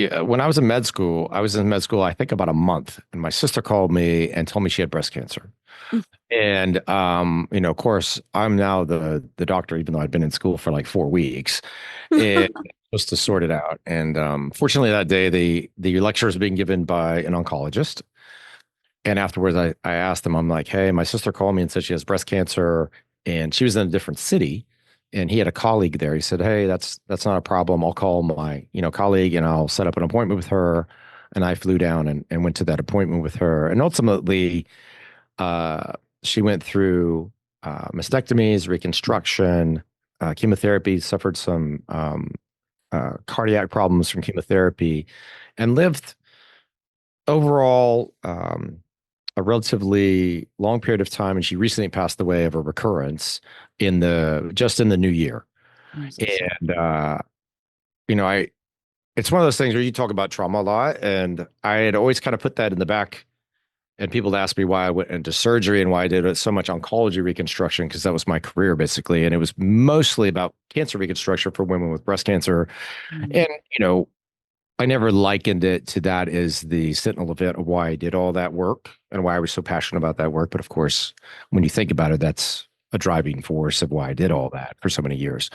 Yeah, when I was in med school, I think about a month, and my sister called me and told me she had breast cancer. Mm. And of course, I'm now the doctor, even though I'd been in school for like 4 weeks, and just to sort it out. And fortunately, that day the lecture was being given by an oncologist. And afterwards, I asked him, I'm like, hey, my sister called me and said she has breast cancer, and she was in a different city. And he had a colleague there. He said, hey, that's not a problem. I'll call my, colleague and I'll set up an appointment with her. And I flew down and went to that appointment with her. And ultimately, uh, she went through mastectomies, reconstruction, chemotherapy, suffered some cardiac problems from chemotherapy, and lived overall a relatively long period of time. And she recently passed away of a recurrence in the new year. I'm so sorry. And I it's one of those things where you talk about trauma a lot, and I had always kind of put that in the back. And people asked me why I went into surgery and why I did so much oncology reconstruction, because that was my career basically. And it was mostly about cancer reconstruction for women with breast cancer. Mm. And, I never likened it to that as the sentinel event of why I did all that work and why I was so passionate about that work. But of course, when you think about it, that's a driving force of why I did all that for so many years.